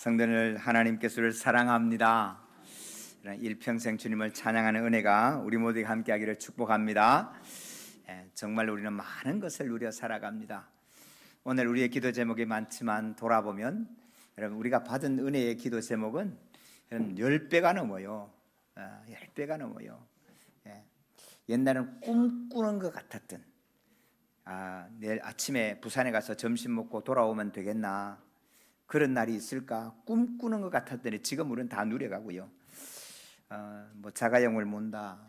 성도들 하나님께서를 사랑합니다. 일평생 주님을 찬양하는 은혜가 우리 모두에게 함께하기를 축복합니다. 정말 우리는 많은 것을 누려 살아갑니다. 오늘 우리의 기도 제목이 많지만 돌아보면 여러분 우리가 받은 은혜의 기도 제목은 10배가 넘어요. 10배가 넘어요. 옛날에는 꿈꾸는 것 같았던 내일 아침에 부산에 가서 점심 먹고 돌아오면 되겠나, 그런 날이 있을까 꿈꾸는 것 같았더니 지금 우리는 다 누려가고요. 뭐 자가용을 몬다,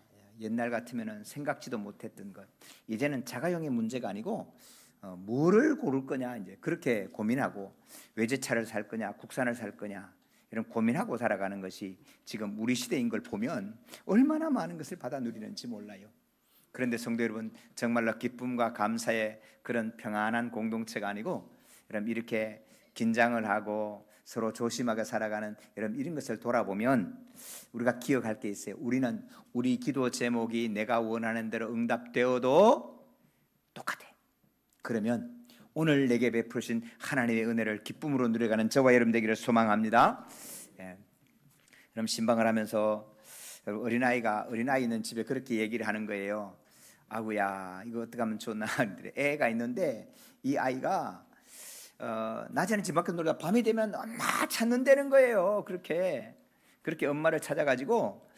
옛날 같으면 생각지도 못했던 것, 이제는 자가용의 문제가 아니고 뭐를 고를 거냐 이제 그렇게 고민하고, 외제차를 살 거냐 국산을 살 거냐 이런 고민하고 살아가는 것이 지금 우리 시대인 걸 보면 얼마나 많은 것을 받아 누리는지 몰라요. 그런데 성도 여러분, 정말로 기쁨과 감사의 그런 평안한 공동체가 아니고 여러분 이렇게 긴장을 하고 서로 조심하게 살아가는 여러분 이런 것을 돌아보면 우리가 기억할 게 있어요. 우리는 우리 기도 제목이 내가 원하는 대로 응답되어도 똑같아. 그러면 오늘 내게 베푸신 하나님의 은혜를 기쁨으로 누려가는 저와 여러분 되기를 소망합니다. 그럼 신방을 하면서 어린아이 있는 집에 그렇게 얘기를 하는 거예요. 아구야 이거 어떻게 하면 좋나. 애가 있는데 이 아이가 낮에는 집 밖에 놀다가 밤이 되면 엄마 찾는다는 거예요. 그렇게 엄마를 찾아가지고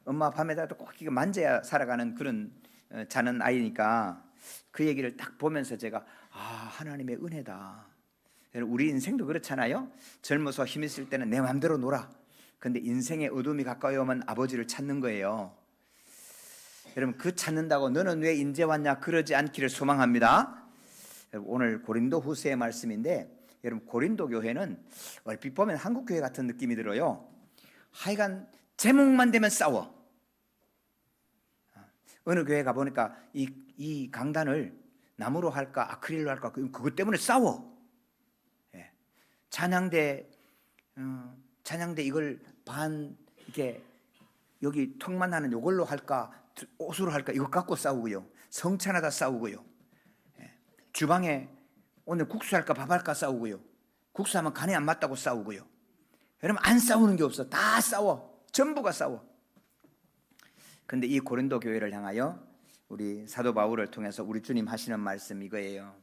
엄마 밤에다 꼭 이거 만져야 살아가는 그런 자는 아이니까 그 얘기를 딱 보면서 제가 하나님의 은혜다. 우리 인생도 그렇잖아요. 젊어서 힘 있을 때는 내 마음대로 놀아. 근데 인생의 어둠이 가까이 오면 아버지를 찾는 거예요. 여러분 그 찾는다고 너는 왜 인제 왔냐 그러지 않기를 소망합니다. 오늘 고린도 후서의 말씀인데, 여러분 고린도 교회는 얼핏 보면 한국 교회 같은 느낌이 들어요. 하여간 제목만 되면 싸워. 어느 교회 가보니까 이 강단을 나무로 할까 아크릴로 할까 그것 때문에 싸워. 찬양대 이걸 이렇게 여기 턱만 하는 이걸로 할까 옷으로 할까 이거 갖고 싸우고요. 성찬하다 싸우고요. 주방에 오늘 국수 할까 밥 할까 싸우고요. 국수하면 간에 안 맞다고 싸우고요. 여러분 안 싸우는 게 없어. 다 싸워. 전부가 싸워. 근데 이 고린도 교회를 향하여 우리 사도 바울을 통해서 우리 주님 하시는 말씀 이거예요.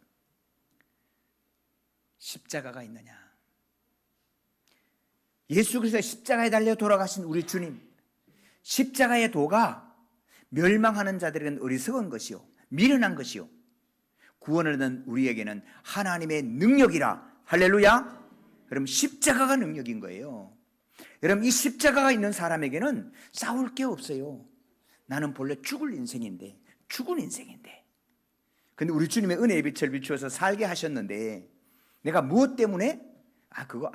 십자가가 있느냐. 예수 그리스도의 십자가에 달려 돌아가신 우리 주님, 십자가의 도가 멸망하는 자들에게는 어리석은 것이요 미련한 것이요 구원을 얻는 우리에게는 하나님의 능력이라. 할렐루야. 여러분 십자가가 능력인 거예요. 여러분 이 십자가가 있는 사람에게는 싸울 게 없어요. 나는 본래 죽은 인생인데 근데 우리 주님의 은혜의 빛을 비추어서 살게 하셨는데 내가 무엇 때문에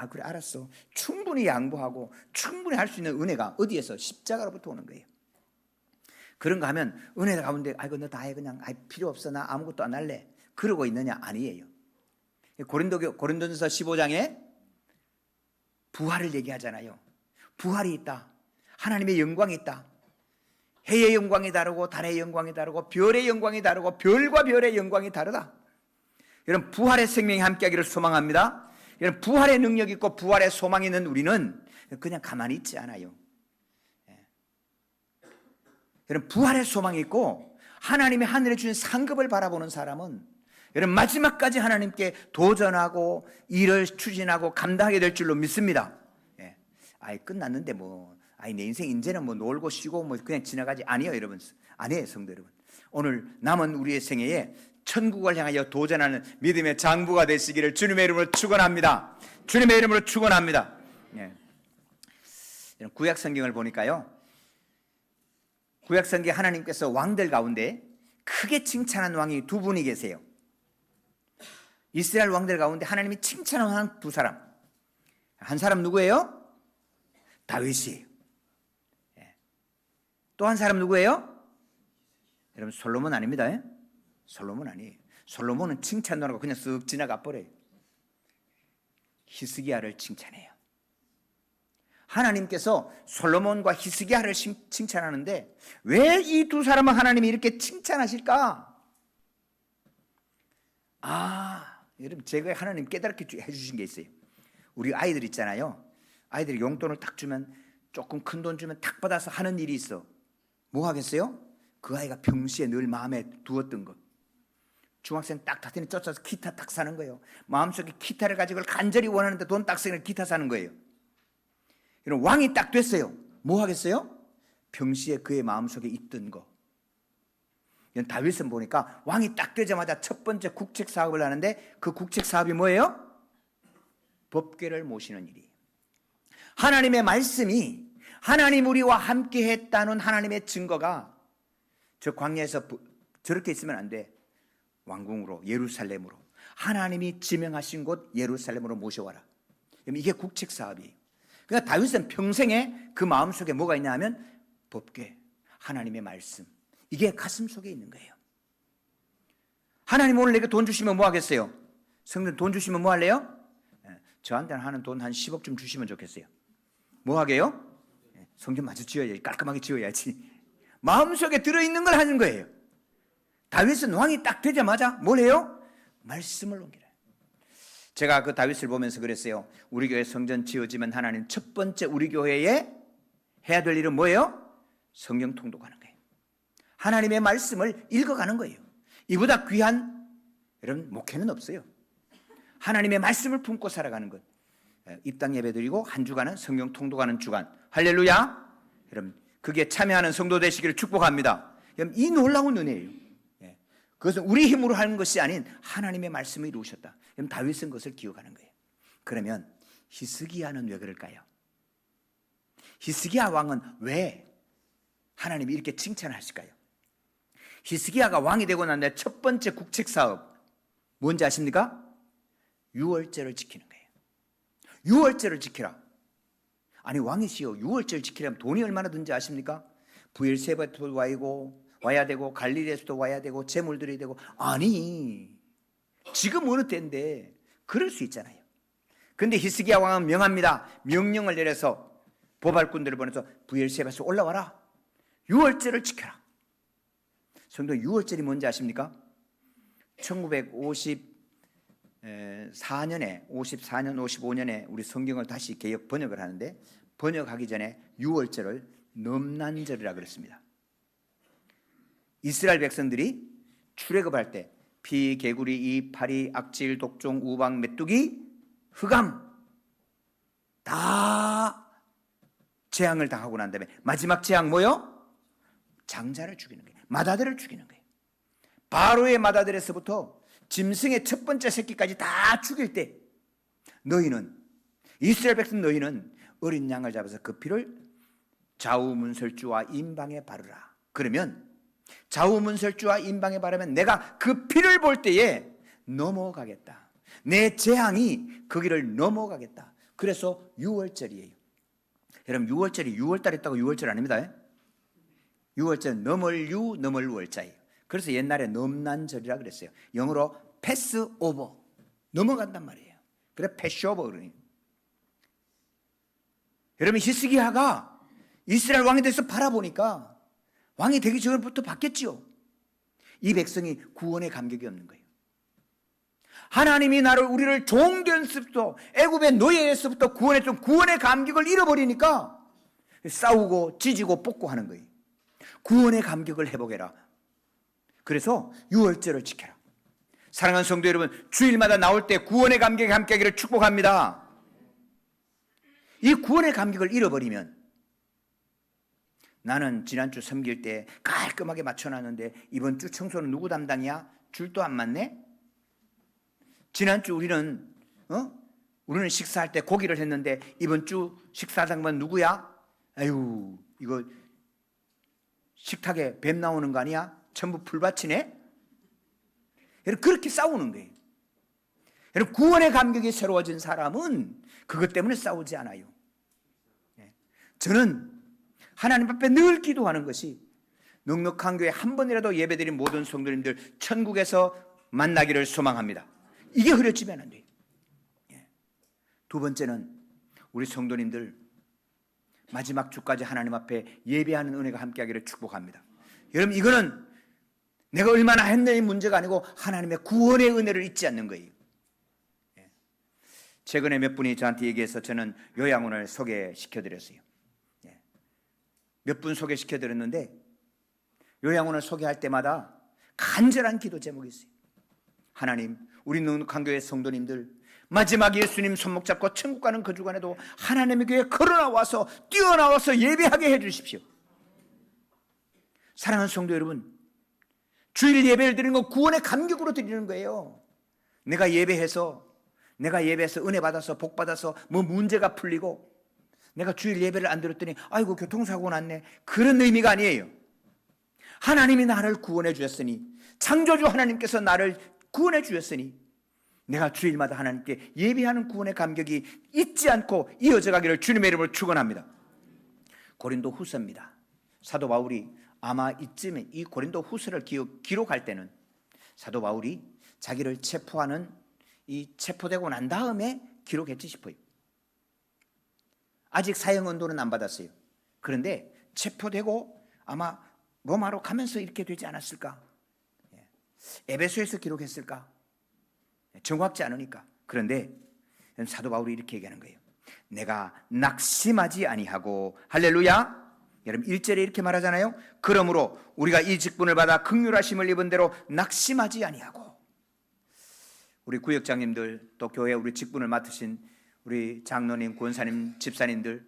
그래 알았어. 충분히 양보하고 충분히 할 수 있는 은혜가 어디에서? 십자가로부터 오는 거예요. 그런가 하면 은혜 가운데 너 다 해 그냥 필요 없어 나 아무것도 안 할래 그러고 있느냐? 아니에요. 고린도전서 15장에 부활을 얘기하잖아요. 부활이 있다. 하나님의 영광이 있다. 해의 영광이 다르고 달의 영광이 다르고 별의 영광이 다르고 별과 별의 영광이 다르다. 여러분 부활의 생명이 함께하기를 소망합니다. 여러분 부활의 능력이 있고 부활의 소망이 있는 우리는 그냥 가만히 있지 않아요. 여러분 부활의 소망이 있고 하나님의 하늘에 주신 상급을 바라보는 사람은 여러분 마지막까지 하나님께 도전하고 일을 추진하고 감당하게 될 줄로 믿습니다. 끝났는데 내 인생 이제는 놀고 쉬고 그냥 지나가지. 아니에요 여러분. 아니에요 성도 여러분. 오늘 남은 우리의 생애에 천국을 향하여 도전하는 믿음의 장부가 되시기를 주님의 이름으로 축원합니다. 주님의 이름으로 축원합니다. 구약 성경을 보니까요, 구약 성경에 하나님께서 왕들 가운데 크게 칭찬한 왕이 두 분이 계세요. 이스라엘 왕들 가운데 하나님이 칭찬한 두 사람. 한 사람 누구예요? 다윗이에요. 또 한 사람 누구예요? 여러분 솔로몬 아닙니다. 솔로몬 아니에요. 솔로몬은 칭찬도 안 하고 그냥 쓱 지나가 버려요. 히스기야를 칭찬해요. 하나님께서 솔로몬과 히스기야를 칭찬하는데 왜 이 두 사람은 하나님이 이렇게 칭찬하실까? 여러분 제가 하나님 깨닫게 해주신 게 있어요. 우리 아이들 있잖아요. 아이들이 용돈을 딱 주면 조금 큰 돈 주면 탁 받아서 하는 일이 있어. 뭐 하겠어요? 그 아이가 평시에 늘 마음에 두었던 것. 중학생 딱 다더니 쫓아서 기타 딱 사는 거예요. 마음속에 기타를 가지고 간절히 원하는데 돈 딱 쓰는 기타 사는 거예요. 이런 왕이 딱 됐어요. 뭐 하겠어요? 평시에 그의 마음속에 있던 거. 다윗은 보니까 왕이 딱 되자마자 첫 번째 국책 사업을 하는데 그 국책 사업이 뭐예요? 법궤를 모시는 일이에요. 하나님의 말씀이 하나님 우리와 함께 했다는 하나님의 증거가 저 광야에서 저렇게 있으면 안 돼. 왕궁으로 예루살렘으로 하나님이 지명하신 곳 예루살렘으로 모셔와라. 이게 국책 사업이에요. 그러니까 다윗은 평생에 그 마음속에 뭐가 있냐 하면 법궤, 하나님의 말씀, 이게 가슴 속에 있는 거예요. 하나님 오늘 내게 돈 주시면 뭐 하겠어요? 성도님 돈 주시면 뭐 할래요? 저한테는 하는 돈 한 10억 좀 주시면 좋겠어요. 뭐 하게요? 성경 마저 지어야지. 깔끔하게 지어야지. 마음속에 들어있는 걸 하는 거예요. 다윗은 왕이 딱 되자마자 뭘 해요? 말씀을 옮기라. 제가 그 다윗을 보면서 그랬어요. 우리 교회 성전 지어지면 하나님 첫 번째 우리 교회에 해야 될 일은 뭐예요? 성경 통독하는 거예요. 하나님의 말씀을 읽어가는 거예요. 이보다 귀한 여러분 목회는 없어요. 하나님의 말씀을 품고 살아가는 것. 입당 예배 드리고 한 주간은 성경 통독하는 주간. 할렐루야. 여러분 그게 참여하는 성도 되시기를 축복합니다. 여러분 이 놀라운 은혜예요. 그것은 우리 힘으로 하는 것이 아닌 하나님의 말씀을 이루셨다. 그럼 다윗은 그것을 기억하는 거예요. 그러면 히스기야는 왜 그럴까요? 히스기야 왕은 왜 하나님이 이렇게 칭찬하실까요? 히스기야가 왕이 되고 난 뒤에 첫 번째 국책 사업 뭔지 아십니까? 유월절을 지키는 거예요. 유월절을 지키라. 아니 왕이시여 유월절 지키려면 돈이 얼마나 든지 아십니까? 부엘세바도 와야 되고 갈릴리에서도 와야 되고 제물 드려야 되고. 아니 지금 어느 때인데 그럴 수 있잖아요. 그런데 히스기야 왕은 명합니다. 명령을 내려서 보발꾼들을 보내서 부엘세바에서 올라와라. 유월절을 지켜라. 성도 유월절이 뭔지 아십니까? 1954년에 55년에 우리 성경을 다시 개역 번역을 하는데 번역하기 전에 유월절을 넘난절이라 그랬습니다. 이스라엘 백성들이 출애굽할 때 피, 개구리, 이, 파리, 악질, 독종, 우박, 메뚜기, 흑암 다 재앙을 당하고 난 다음에 마지막 재앙 뭐요? 장자를 죽이는 거예요. 맏아들을 죽이는 거예요. 바로의 맏아들에서부터 짐승의 첫 번째 새끼까지 다 죽일 때 너희는 이스라엘 백성 너희는 어린 양을 잡아서 그 피를 좌우문설주와 임방에 바르라. 그러면 좌우문설주와 임방에 바르면 내가 그 피를 볼 때에 넘어가겠다. 내 재앙이 그 길을 넘어가겠다. 그래서 유월절이에요. 여러분 유월절이 6월달에 있다고 유월절 아닙니다. 유월절은 넘을유 넘을월자예요. 그래서 옛날에 넘난절이라 그랬어요. 영어로 패스 오버, 넘어간단 말이에요. 그래 패스 오버 그러니. 여러분 히스기야가 이스라엘 왕이 돼서 바라보니까 왕이 되기 전부터 봤겠지요. 이 백성이 구원의 감격이 없는 거예요. 하나님이 우리를 종견에서부터 애굽의 노예에서부터 구원했던 구원의 감격을 잃어버리니까 싸우고 찢고 뽑고 하는 거예요. 구원의 감격을 회복해라. 그래서 유월절을 지켜라. 사랑하는 성도 여러분, 주일마다 나올 때 구원의 감격에 함께하기를 축복합니다. 이 구원의 감격을 잃어버리면 나는 지난주 섬길 때 깔끔하게 맞춰놨는데 이번 주 청소는 누구 담당이야? 줄도 안 맞네? 지난주 우리는 식사할 때 고기를 했는데 이번 주 식사 당번 누구야? 아유 이거 식탁에 뱀 나오는 거 아니야? 전부 풀밭이네? 여러분 그렇게 싸우는 거예요. 여러분 구원의 감격이 새로워진 사람은 그것 때문에 싸우지 않아요. 저는 하나님 앞에 늘 기도하는 것이 넉넉한 교회 한 번이라도 예배드린 모든 성도님들 천국에서 만나기를 소망합니다. 이게 흐려지면 안 돼요. 두 번째는 우리 성도님들 마지막 주까지 하나님 앞에 예배하는 은혜가 함께하기를 축복합니다. 여러분 이거는 내가 얼마나 했느냐의 문제가 아니고 하나님의 구원의 은혜를 잊지 않는 거예요. 최근에 몇 분이 저한테 얘기해서 저는 요양원을 소개시켜드렸어요. 몇 분 소개시켜드렸는데 요양원을 소개할 때마다 간절한 기도 제목이 있어요. 하나님, 우리 능력한교회 성도님들 마지막 예수님 손목 잡고 천국 가는 그 주간에도 하나님의 교회에 걸어나와서 뛰어나와서 예배하게 해주십시오. 사랑하는 성도 여러분, 주일 예배를 드리는 건 구원의 감격으로 드리는 거예요. 내가 예배해서 은혜 받아서 복 받아서 뭐 문제가 풀리고 내가 주일 예배를 안 드렸더니 아이고 교통사고 났네, 그런 의미가 아니에요. 하나님이 나를 구원해 주셨으니, 창조주 하나님께서 나를 구원해 주셨으니 내가 주일마다 하나님께 예배하는 구원의 감격이 잊지 않고 이어져 가기를 주님의 이름으로 축원합니다. 고린도 후서입니다. 사도 바울이 아마 이쯤에 이 고린도 후서를 기록할 때는 사도 바울이 자기를 체포하는 이 체포되고 난 다음에 기록했지 싶어요. 아직 사형 언도는 안 받았어요. 그런데 체포되고 아마 로마로 가면서 이렇게 되지 않았을까? 에베소에서 기록했을까? 정확지 않으니까. 그런데 사도 바울이 이렇게 얘기하는 거예요. 내가 낙심하지 아니하고, 할렐루야. 여러분 1절에 이렇게 말하잖아요. 그러므로 우리가 이 직분을 받아 긍휼하심을 입은 대로 낙심하지 아니하고. 우리 구역장님들, 또 교회 우리 직분을 맡으신 우리 장로님, 권사님, 집사님들,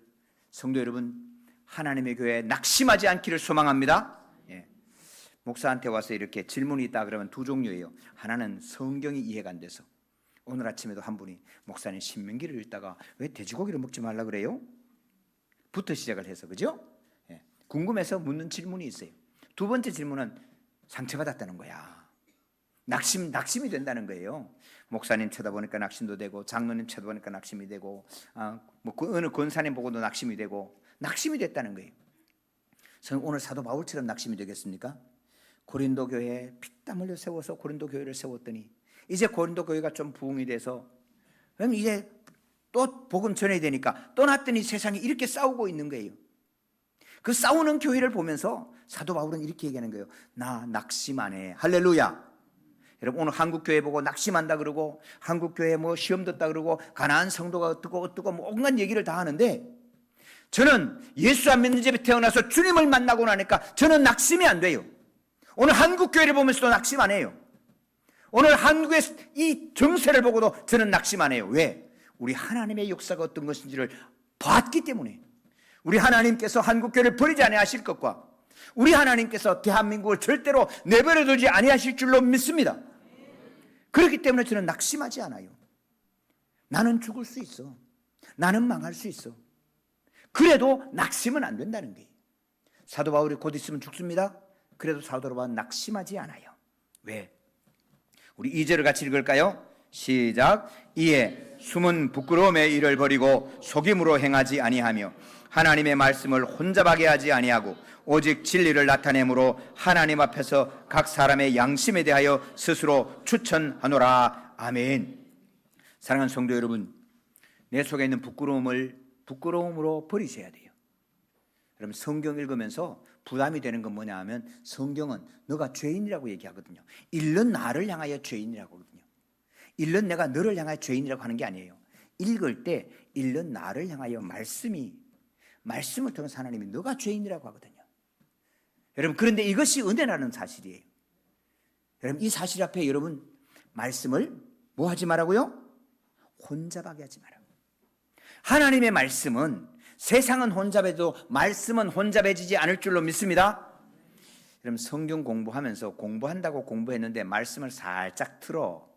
성도 여러분, 하나님의 교회에 낙심하지 않기를 소망합니다. 목사한테 와서 이렇게 질문이 있다 그러면 두 종류예요. 하나는 성경이 이해가 안 돼서, 오늘 아침에도 한 분이 목사님 신명기를 읽다가 왜 돼지고기를 먹지 말라 그래요? 부터 시작을 해서, 그죠? 궁금해서 묻는 질문이 있어요. 두 번째 질문은 상처받았다는 거야. 낙심이 된다는 거예요. 목사님 쳐다보니까 낙심도 되고, 장로님 쳐다보니까 낙심이 되고, 어느 권사님 보고도 낙심이 되고, 낙심이 됐다는 거예요. 오늘 사도 바울처럼 낙심이 되겠습니까? 고린도 교회에 피땀 흘려 세워서 고린도 교회를 세웠더니 이제 고린도 교회가 좀 부흥이 돼서, 그럼 이제 또 복음 전해야 되니까 떠났더니 세상이 이렇게 싸우고 있는 거예요. 그 싸우는 교회를 보면서 사도 바울은 이렇게 얘기하는 거예요. 나 낙심 안 해. 할렐루야. 여러분 오늘 한국교회 보고 낙심한다 그러고, 한국교회 뭐 시험 듣다 그러고, 가난한 성도가 어떻고 뭐 온갖 얘기를 다 하는데, 저는 예수 안 믿는 집에 태어나서 주님을 만나고 나니까 저는 낙심이 안 돼요. 오늘 한국교회를 보면서도 낙심 안 해요. 오늘 한국의 이 정세를 보고도 저는 낙심 안 해요. 왜? 우리 하나님의 역사가 어떤 것인지를 봤기 때문에. 우리 하나님께서 한국교회를 버리지 아니하실 것과, 우리 하나님께서 대한민국을 절대로 내버려두지 아니하실 줄로 믿습니다. 그렇기 때문에 저는 낙심하지 않아요. 나는 죽을 수 있어. 나는 망할 수 있어. 그래도 낙심은 안 된다는 거예요. 사도 바울이 곧 있으면 죽습니다. 그래도 사도 바울은 낙심하지 않아요. 왜? 우리 2절을 같이 읽을까요? 시작. 이에 숨은 부끄러움의 일을 버리고 속임으로 행하지 아니하며 하나님의 말씀을 혼잡하게 하지 아니하고 오직 진리를 나타내므로 하나님 앞에서 각 사람의 양심에 대하여 스스로 추천하노라. 아멘. 사랑하는 성도 여러분, 내 속에 있는 부끄러움으로 버리셔야 돼요. 여러분 성경 읽으면서 부담이 되는 건 뭐냐 하면, 성경은 너가 죄인이라고 얘기하거든요. 일른 나를 향하여 죄인이라고 하거든요. 일른 내가 너를 향하여 죄인이라고 하는 게 아니에요. 읽을 때 일른 나를 향하여 말씀을 통해서 하나님이 너가 죄인이라고 하거든요. 여러분 그런데 이것이 은혜라는 사실이에요. 여러분 이 사실 앞에 여러분 말씀을 뭐 하지 말라고요? 혼잡하게 하지 말라고. 하나님의 말씀은, 세상은 혼잡해도 말씀은 혼잡해지지 않을 줄로 믿습니다. 여러분 성경 공부하면서 공부한다고 공부했는데 말씀을 살짝 틀어.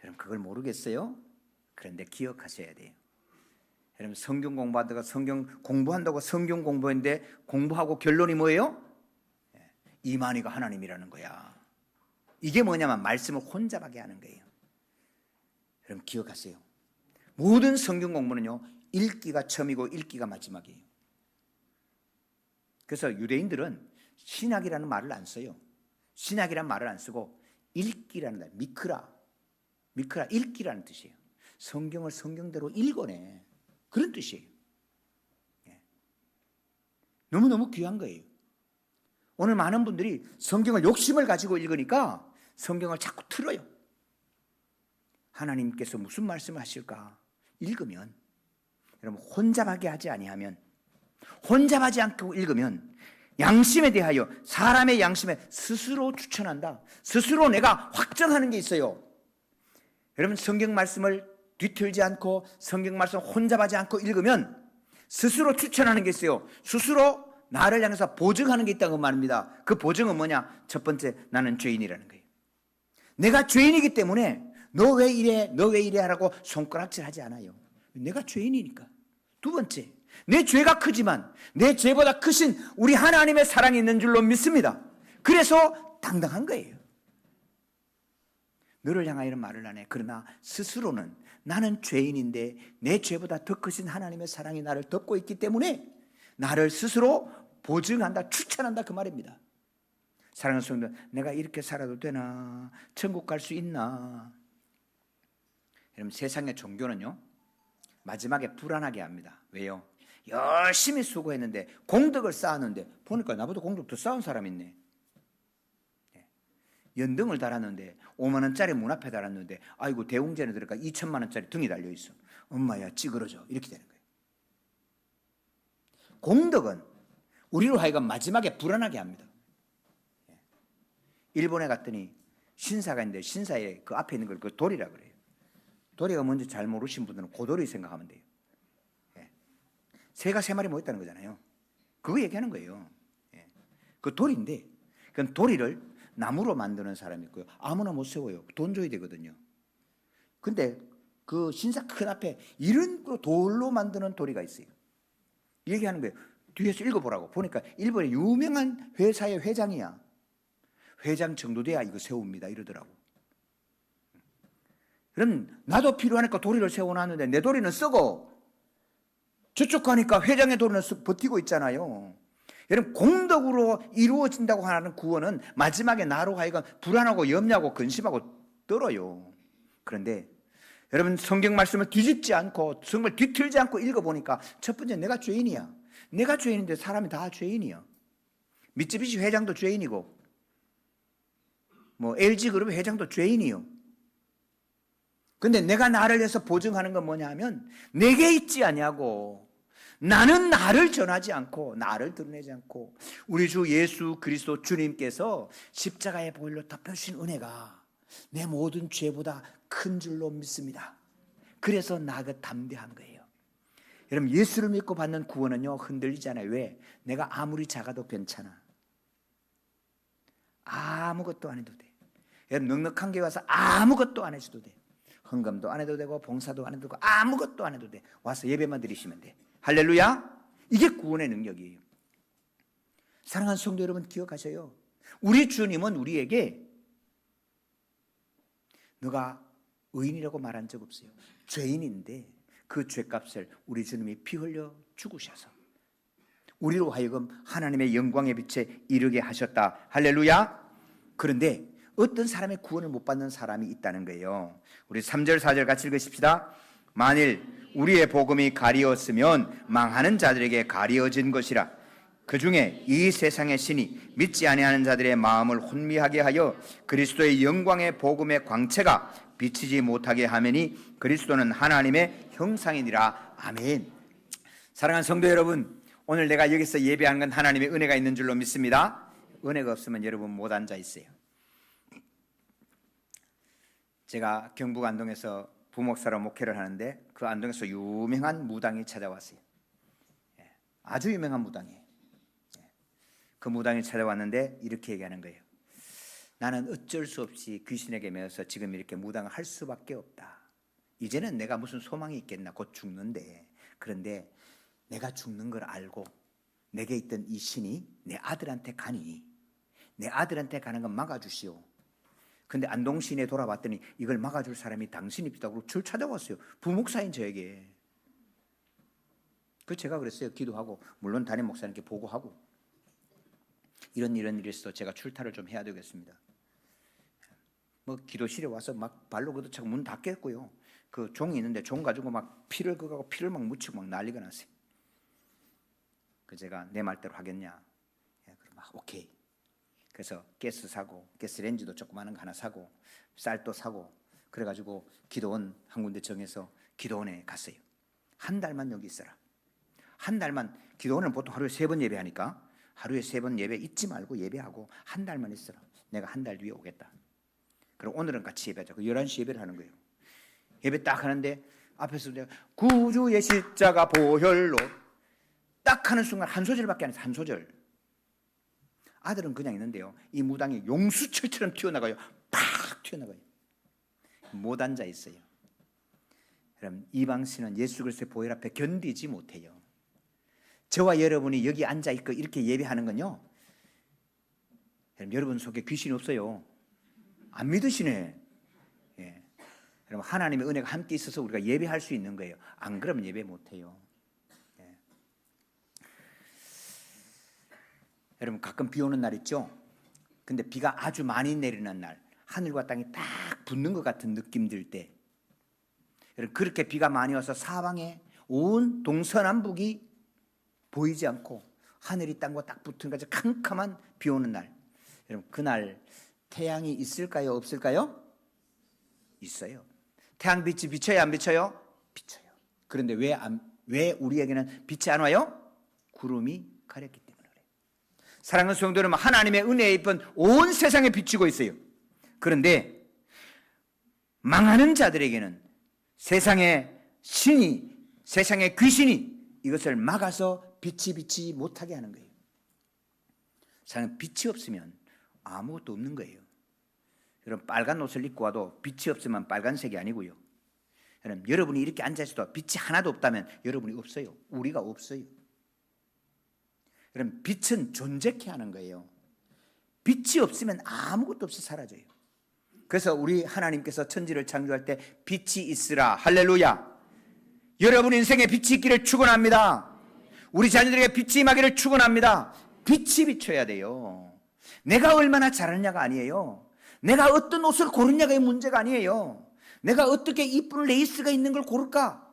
여러분 그걸 모르겠어요? 그런데 기억하셔야 돼요. 여러분 성경 공부한다고 성경 공부했는데 공부하고 결론이 뭐예요? 이만희가 하나님이라는 거야. 이게 뭐냐면 말씀을 혼잡하게 하는 거예요. 여러분 기억하세요. 모든 성경 공부는요, 읽기가 처음이고 읽기가 마지막이에요. 그래서 유대인들은 신약이라는 말을 안 써요. 신약이라는 말을 안 쓰고 읽기라는 말, 미크라 읽기라는 뜻이에요. 성경을 성경대로 읽어내, 그런 뜻이에요. 너무너무 귀한 거예요. 오늘 많은 분들이 성경을 욕심을 가지고 읽으니까 성경을 자꾸 틀어요. 하나님께서 무슨 말씀을 하실까 읽으면, 여러분 혼잡하게 하지 아니하면, 혼잡하지 않고 읽으면 양심에 대하여, 사람의 양심에 스스로 추천한다. 스스로 내가 확정하는 게 있어요. 여러분 성경 말씀을 뒤틀지 않고 성경 말씀 혼잡하지 않고 읽으면 스스로 추천하는 게 있어요. 스스로 나를 향해서 보증하는 게 있다고 말입니다. 그 보증은 뭐냐? 첫 번째, 나는 죄인이라는 거예요. 내가 죄인이기 때문에 너 왜 이래, 너 왜 이래 하라고 손가락질 하지 않아요. 내가 죄인이니까. 두 번째, 내 죄가 크지만 내 죄보다 크신 우리 하나님의 사랑이 있는 줄로 믿습니다. 그래서 당당한 거예요. 너를 향하여 말을 안 해. 그러나 스스로는 나는 죄인인데 내 죄보다 더 크신 하나님의 사랑이 나를 덮고 있기 때문에 나를 스스로 보증한다, 추천한다, 그 말입니다. 사랑하는 성도, 내가 이렇게 살아도 되나? 천국 갈 수 있나? 여러분 세상의 종교는요 마지막에 불안하게 합니다. 왜요? 열심히 수고했는데 공덕을 쌓았는데 보니까 나보다 공덕 더 쌓은 사람 있네. 연등을 달았는데 5만 원짜리 문 앞에 달았는데 아이고 대웅전에 들어가 2천만 원짜리 등이 달려 있어. 엄마야 찌그러져. 이렇게 되는 거예요. 공덕은 우리로 하여금 마지막에 불안하게 합니다. 일본에 갔더니 신사가 있는데 신사에 그 앞에 있는 걸 그 돌이라 그래요. 도리가 뭔지 잘 모르신 분들은 고도리 생각하면 돼요. 새가 3마리 모였다는 거잖아요. 그거 얘기하는 거예요. 그 돌인데, 그 도리를 나무로 만드는 사람이 있고요. 아무나 못 세워요. 돈 줘야 되거든요. 근데 그 신사 큰 앞에 이런 돌로 만드는 도리가 있어요. 얘기하는 거예요. 뒤에서 읽어보라고. 보니까 일본의 유명한 회사의 회장이야. 회장 정도 돼야 이거 세웁니다. 이러더라고. 그럼 나도 필요하니까 도리를 세워놨는데 내 도리는 썩어. 저쪽 가니까 회장의 도리는 버티고 있잖아요. 여러분 공덕으로 이루어진다고 하는 구원은 마지막에 나로 하여금 불안하고 염려하고 근심하고 떨어요. 그런데 여러분 성경 말씀을 뒤집지 않고 성경을 뒤틀지 않고 읽어보니까 첫 번째, 내가 죄인이야. 내가 죄인인데 사람이 다 죄인이야. 미쯔비시 회장도 죄인이고 뭐 LG그룹 회장도 죄인이요. 근데 내가 나를 위해서 보증하는 건 뭐냐 하면 내게 있지 아니하고 나는 나를 전하지 않고 나를 드러내지 않고 우리 주 예수 그리스도 주님께서 십자가의 보혈로 덮여주신 은혜가 내 모든 죄보다 큰 줄로 믿습니다. 그래서 나가 담대한 거예요. 여러분 예수를 믿고 받는 구원은요 흔들리지 않아요. 왜? 내가 아무리 작아도 괜찮아. 아무것도 안 해도 돼. 여러분 넉넉한 교회 와서 아무것도 안 해줘도 돼. 헌금도 안 해도 되고 봉사도 안 해도 되고 아무것도 안 해도 돼. 와서 예배만 드리시면 돼. 할렐루야. 이게 구원의 능력이에요. 사랑하는 성도 여러분 기억하셔요. 우리 주님은 우리에게 너가 의인이라고 말한 적 없어요. 죄인인데 그 죄값을 우리 주님이 피 흘려 죽으셔서 우리로 하여금 하나님의 영광의 빛에 이르게 하셨다. 할렐루야. 그런데 어떤 사람의 구원을 못 받는 사람이 있다는 거예요. 우리 3절 4절 같이 읽으십시다. 만일 우리의 복음이 가리었으면 망하는 자들에게 가리어진 것이라. 그중에 이 세상의 신이 믿지 아니하는 자들의 마음을 혼미하게 하여 그리스도의 영광의 복음의 광채가 비치지 못하게 하매니 그리스도는 하나님의 형상이니라. 아멘. 사랑하는 성도 여러분, 오늘 내가 여기서 예배하는 건 하나님의 은혜가 있는 줄로 믿습니다. 은혜가 없으면 여러분 못 앉아 있어요. 제가 경북 안동에서 부목사로 목회를 하는데 그 안동에서 유명한 무당이 찾아왔어요. 아주 유명한 무당이에요. 그 무당이 찾아왔는데 이렇게 얘기하는 거예요. 나는 어쩔 수 없이 귀신에게 매여서 지금 이렇게 무당을 할 수밖에 없다. 이제는 내가 무슨 소망이 있겠나. 곧 죽는데. 그런데 내가 죽는 걸 알고 내게 있던 이 신이 내 아들한테 가니 내 아들한테 가는 건 막아주시오. 근데 안동시내 돌아봤더니 이걸 막아줄 사람이 당신입니다. 그리고 줄 찾아왔어요. 부목사인 저에게. 그 제가 그랬어요. 기도하고 물론 담임 목사님께 보고하고 이런 일이 있어서 제가 출타를 좀 해야 되겠습니다. 뭐 기도실에 와서 막 발로 걷어차고 문 닫겠고요. 그 종이 있는데 종 가지고 막 피를 그가고 피를 막 묻히고 막 난리가 났어요. 그 제가 내 말대로 하겠냐? 그럼 막 오케이. 그래서 가스 사고 가스레인지도 조그마한 거 하나 사고 쌀도 사고 그래가지고 기도원 한 군데 정해서 기도원에 갔어요. 한 달만 여기 있어라. 한 달만. 기도원은 보통 하루에 3번 예배하니까 하루에 3번 예배 잊지 말고 예배하고 한 달만 있어라. 내가 한 달 뒤에 오겠다. 그럼 오늘은 같이 예배하자. 11시 예배를 하는 거예요. 예배 딱 하는데 앞에서 내가 구주의 십자가 보혈로 딱 하는 순간 한 소절밖에 안 했어요. 한 소절. 아들은 그냥 있는데요, 이 무당이 용수철처럼 튀어나가요. 팍 튀어나가요. 못 앉아 있어요. 그럼 이방 씨는 예수 그리스도의 보혈 앞에 견디지 못해요. 저와 여러분이 여기 앉아 있고 이렇게 예배하는 건요, 여러분 속에 귀신이 없어요. 안 믿으시네. 예. 여러분 하나님의 은혜가 함께 있어서 우리가 예배할 수 있는 거예요. 안 그러면 예배 못해요. 예. 여러분 가끔 비 오는 날 있죠? 근데 비가 아주 많이 내리는 날, 하늘과 땅이 딱 붙는 것 같은 느낌 들 때, 여러분 그렇게 비가 많이 와서 사방에 온 동서남북이 보이지 않고 하늘이 땅과 딱 붙은 거죠. 캄캄한 비 오는 날, 여러분 그날 태양이 있을까요? 없을까요? 있어요. 태양빛이 비쳐요? 안 비쳐요? 비쳐요. 그런데 왜 우리에게는 빛이 안 와요? 구름이 가렸기 때문에 그래요. 사랑하는 성도 여러분, 하나님의 은혜에 입은 온 세상에 비치고 있어요. 그런데 망하는 자들에게는 세상의 신이, 세상의 귀신이 이것을 막아서 빛이 비치지 못하게 하는 거예요. 사랑은 빛이 없으면 아무것도 없는 거예요. 여러분 빨간 옷을 입고 와도 빛이 없으면 빨간색이 아니고요. 여러분이 이렇게 앉아있어도 빛이 하나도 없다면 여러분이 없어요. 우리가 없어요. 여러분 빛은 존재케 하는 거예요. 빛이 없으면 아무것도 없이 사라져요. 그래서 우리 하나님께서 천지를 창조할 때 빛이 있으라. 할렐루야. 여러분 인생에 빛이 있기를 축원합니다. 우리 자녀들에게 빛이 임하기를 축원합니다. 빛이 비춰야 돼요. 내가 얼마나 잘하느냐가 아니에요. 내가 어떤 옷을 고르냐가 문제가 아니에요. 내가 어떻게 이쁜 레이스가 있는 걸 고를까,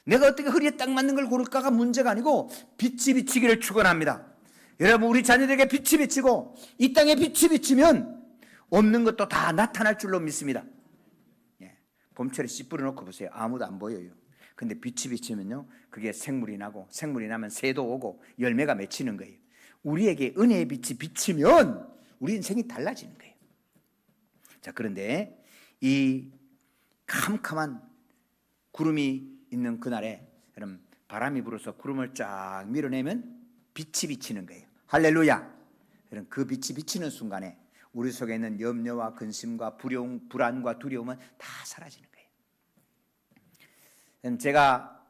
내가 어떻게 허리에 딱 맞는 걸 고를까가 문제가 아니고 빛이 비치기를 축원합니다. 여러분 우리 자녀들에게 빛이 비치고 이 땅에 빛이 비치면 없는 것도 다 나타날 줄로 믿습니다. 예. 봄철에 씨 뿌려놓고 보세요. 아무도 안 보여요. 근데 빛이 비치면요, 그게 생물이 나고, 생물이 나면 새도 오고 열매가 맺히는 거예요. 우리에게 은혜의 빛이 비치면 우리 인생이 달라지는 거예요. 자, 그런데 이 캄캄한 구름이 있는 그날에 여러분 바람이 불어서 구름을 쫙 밀어내면 빛이 비치는 거예요. 할렐루야. 여러분 그 빛이 비치는 순간에 우리 속에 있는 염려와 근심과 불안과 두려움은 다 사라지는 거예요. 제가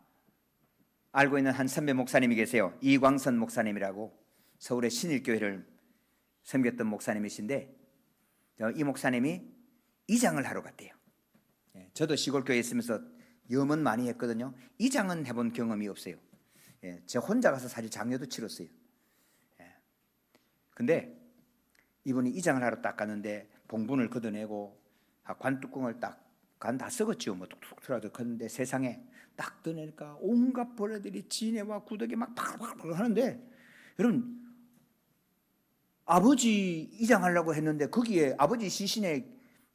알고 있는 한 선배 목사님이 계세요. 이광선 목사님이라고 서울의 신일교회를 섬겼던 목사님이신데, 이 목사님이 이장을 하러 갔대요. 저도 시골교회에 있으면서 염은 많이 했거든요. 이장은 해본 경험이 없어요. 제가 혼자 가서 사실 장려도 치렀어요. 근데 이분이 이장을 하러 딱 갔는데 봉분을 걷어내고 관뚜껑을 딱 간 다 썩었죠. 뭐 툭툭 틀어도 컸는데 세상에 딱 떠내니까 온갖 벌레들이 지네와 구더기 막 팍팍팍 하는데, 여러분 아버지 이장하려고 했는데 거기에 아버지 시신에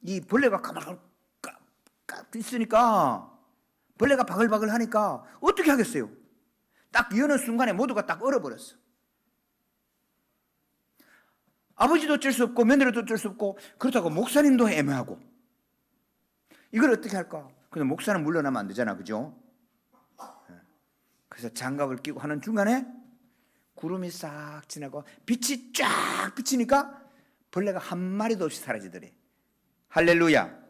이 벌레가 가만히 있으니까, 벌레가 바글바글 하니까 어떻게 하겠어요? 딱 여는 순간에 모두가 딱 얼어버렸어. 아버지도 어쩔 수 없고 며느리도 어쩔 수 없고, 그렇다고 목사님도 애매하고 이걸 어떻게 할까? 근데 목사는 물러나면 안 되잖아, 그죠? 그래서 장갑을 끼고 하는 중간에 구름이 싹 지나고 빛이 쫙 비치니까 벌레가 한 마리도 없이 사라지더래. 할렐루야.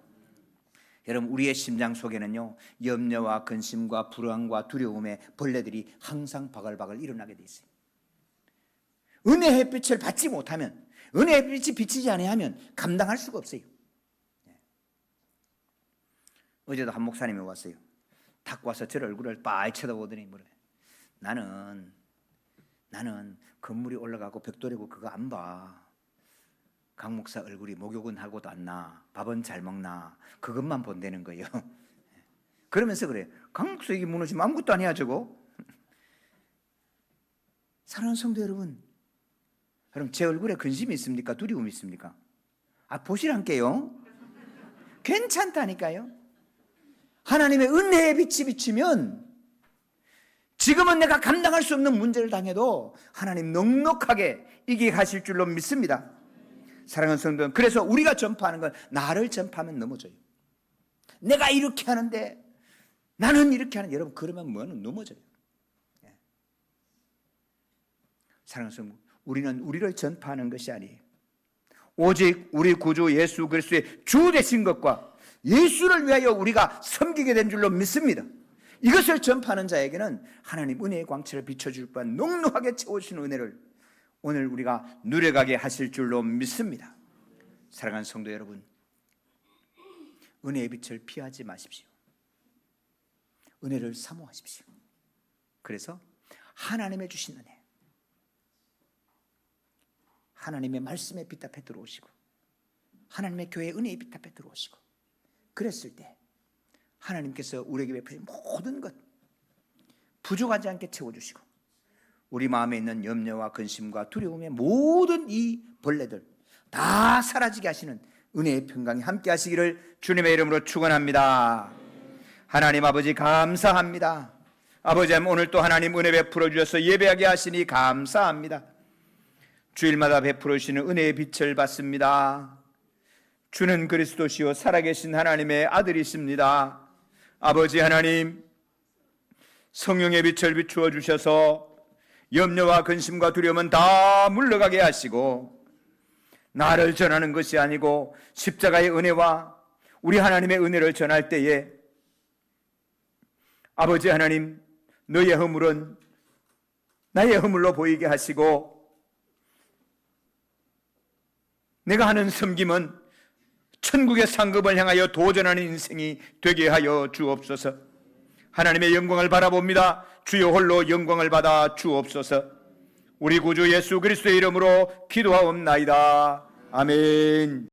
여러분 우리의 심장 속에는요, 염려와 근심과 불안과 두려움의 벌레들이 항상 바글바글 일어나게 돼 있어요. 은혜의 햇빛을 받지 못하면, 은혜의 햇빛이 비치지 아니하면 감당할 수가 없어요. 어제도 한 목사님이 왔어요. 탁 와서 저 얼굴을 빤히 쳐다보더니 뭐래, 나는 건물이 올라가고 벽돌이고 그거 안 봐. 강 목사 얼굴이 목욕은 하고도 안 나, 밥은 잘 먹나, 그것만 본다는 거예요. 그러면서 그래, 강 목사 이게 무너지면 아무것도 아니야 저거. 사랑하는 성도 여러분, 제 얼굴에 근심이 있습니까? 두려움이 있습니까? 보시란게요. 괜찮다니까요. 하나님의 은혜의 빛이 비치면 지금은 내가 감당할 수 없는 문제를 당해도 하나님 넉넉하게 이기게 하실 줄로 믿습니다. 사랑하는 성도 여러분, 그래서 우리가 전파하는 건 나를 전파하면 넘어져요. 내가 이렇게 하는데 나는 이렇게 하는, 여러분 그러면 뭐는 넘어져요. 사랑하는 성도, 우리는 우리를 전파하는 것이 아니에요. 오직 우리 구주 예수 그리스도의 주 되신 것과 예수를 위하여 우리가 섬기게 된 줄로 믿습니다. 이것을 전파하는 자에게는 하나님 은혜의 광채를 비춰줄 뻔 넉넉하게 채워주시는 은혜를 오늘 우리가 누려가게 하실 줄로 믿습니다. 사랑하는 성도 여러분, 은혜의 빛을 피하지 마십시오. 은혜를 사모하십시오. 그래서 하나님의 주신 은혜, 하나님의 말씀의 빛 앞에 들어오시고 하나님의 교회의 은혜의 빛 앞에 들어오시고, 그랬을 때 하나님께서 우리에게 베푸신 모든 것 부족하지 않게 채워주시고 우리 마음에 있는 염려와 근심과 두려움의 모든 이 벌레들 다 사라지게 하시는 은혜의 평강이 함께 하시기를 주님의 이름으로 축원합니다. 하나님 아버지 감사합니다. 아버지 오늘 또 하나님 은혜 베풀어 주셔서 예배하게 하시니 감사합니다. 주일마다 베풀어 주시는 은혜의 빛을 받습니다. 주는 그리스도시요 살아계신 하나님의 아들이십니다. 아버지 하나님, 성령의 빛을 비추어 주셔서 염려와 근심과 두려움은 다 물러가게 하시고 나를 전하는 것이 아니고 십자가의 은혜와 우리 하나님의 은혜를 전할 때에 아버지 하나님, 너의 허물은 나의 허물로 보이게 하시고 내가 하는 섬김은 천국의 상급을 향하여 도전하는 인생이 되게 하여 주옵소서. 하나님의 영광을 바라봅니다. 주여 홀로 영광을 받아 주옵소서. 우리 구주 예수 그리스도의 이름으로 기도하옵나이다. 아멘.